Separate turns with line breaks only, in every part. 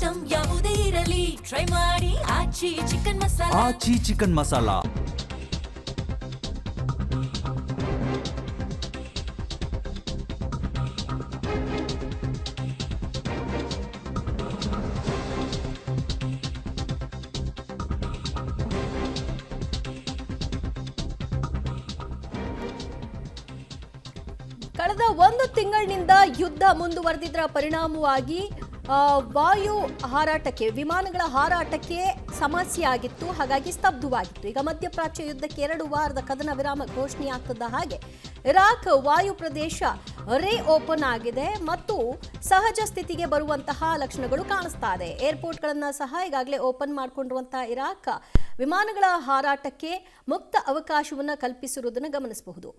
Item ಯಾವುದೇ ಇರಲಿ try ಮಾಡಿ ಆಚಿ ಚಿಕನ್ ಮಸಾಲಾ.
ಆಚಿ ಚಿಕನ್ ಮಸಾಲಾ.
ಕಳೆದ ಒಂದು ತಿಂಗಳಿನಿಂದ ಯುದ್ಧ ಮುಂದುವರೆದಿದ್ದರ ಪರಿಣಾಮವಾಗಿ ವಾಯು ಹಾರಾಟಕ್ಕೆ ವಿಮಾನಗಳ ಹಾರಾಟಕ್ಕೆ ಸಮಸ್ಯೆ ಆಗಿತ್ತು. ಹಾಗಾಗಿ ಸ್ತಬ್ಧವಾಗಿತ್ತು. ಈಗ ಮಧ್ಯಪ್ರಾಚ್ಯ ಯುದ್ಧಕ್ಕೆ 2 ವಾರದ ಕದನ ವಿರಾಮ ಘೋಷಣೆಯಾಗ್ತದ ಹಾಗೆ ಇರಾಕ್ ವಾಯು ಪ್ರದೇಶ ರೇ ಓಪನ್ ಆಗಿದೆ ಮತ್ತು ಸಹಜ ಸ್ಥಿತಿಗೆ ಬರುವಂತಹ ಲಕ್ಷಣಗಳು ಕಾಣಿಸ್ತಾ ಇದೆ. ಏರ್ಪೋರ್ಟ್ಗಳನ್ನು ಸಹ ಈಗಾಗಲೇ ಓಪನ್ ಮಾಡಿಕೊಂಡಿರುವಂತಹ ಇರಾಕ್ ವಿಮಾನಗಳ ಹಾರಾಟಕ್ಕೆ ಮುಕ್ತ ಅವಕಾಶವನ್ನು ಕಲ್ಪಿಸಿರುವುದನ್ನು ಗಮನಿಸಬಹುದು.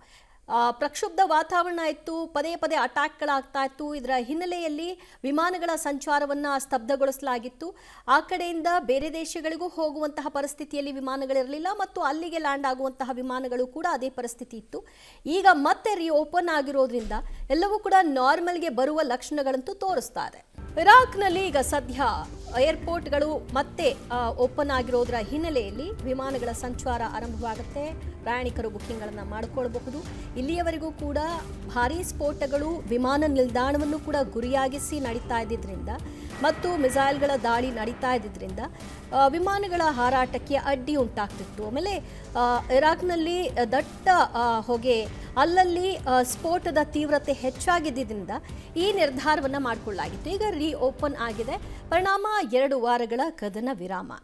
ಪ್ರಕ್ಷುಬ್ಧ ವಾತಾವರಣ ಇತ್ತು, ಪದೇ ಪದೇ ಅಟ್ಯಾಕ್ಗಳಾಗ್ತಾ ಇತ್ತು. ಇದರ ಹಿನ್ನೆಲೆಯಲ್ಲಿ ವಿಮಾನಗಳ ಸಂಚಾರವನ್ನು ಸ್ತಬ್ಧಗೊಳಿಸಲಾಗಿತ್ತು. ಆ ಕಡೆಯಿಂದ ಬೇರೆ ದೇಶಗಳಿಗೂ ಹೋಗುವಂತಹ ಪರಿಸ್ಥಿತಿಯಲ್ಲಿ ವಿಮಾನಗಳಿರಲಿಲ್ಲ ಮತ್ತು ಅಲ್ಲಿಗೆ ಲ್ಯಾಂಡ್ ಆಗುವಂತಹ ವಿಮಾನಗಳು ಕೂಡ ಅದೇ ಪರಿಸ್ಥಿತಿ ಇತ್ತು. ಈಗ ಮತ್ತೆ ಓಪನ್ ಆಗಿರೋದ್ರಿಂದ ಎಲ್ಲವೂ ಕೂಡ ನಾರ್ಮಲ್ಗೆ ಬರುವ ಲಕ್ಷಣಗಳಂತೂ ತೋರಿಸ್ತಾ ಇದೆ. ಇರಾಕ್ನಲ್ಲಿ ಈಗ ಸದ್ಯ ಏರ್ಪೋರ್ಟ್ಗಳು ಮತ್ತೆ ಓಪನ್ ಆಗಿರೋದ್ರ ಹಿನ್ನೆಲೆಯಲ್ಲಿ ವಿಮಾನಗಳ ಸಂಚಾರ ಆರಂಭವಾಗುತ್ತೆ. ಪ್ರಯಾಣಿಕರು ಬುಕ್ಕಿಂಗ್ಗಳನ್ನು ಮಾಡಿಕೊಳ್ಳಬಹುದು. ಇಲ್ಲಿಯವರೆಗೂ ಕೂಡ ಭಾರೀ ಸ್ಫೋಟಗಳು ವಿಮಾನ ನಿಲ್ದಾಣವನ್ನು ಕೂಡ ಗುರಿಯಾಗಿಸಿ ನಡೀತಾ ಇದ್ದಿದ್ದರಿಂದ ಮತ್ತು ಮಿಸೈಲ್ಗಳ ದಾಳಿ ನಡೀತಾ ಇದ್ದಿದ್ದರಿಂದ ವಿಮಾನಗಳ ಹಾರಾಟಕ್ಕೆ ಅಡ್ಡಿ ಉಂಟಾಗ್ತಿತ್ತು. ಆಮೇಲೆ ಇರಾಕ್ನಲ್ಲಿ ದಟ್ಟ ಹೊಗೆ, ಅಲ್ಲಲ್ಲಿ ಸ್ಫೋಟದ ತೀವ್ರತೆ ಹೆಚ್ಚಾಗಿದ್ದರಿಂದ ಈ ನಿರ್ಧಾರವನ್ನು ಮಾಡಿಕೊಳ್ಳಲಾಗಿತ್ತು. ಈಗ ಓಪನ್ ಆಗಿದೆ. ಪರಿಣಾಮ 2 ವಾರಗಳ ಕದನ ವಿರಾಮ.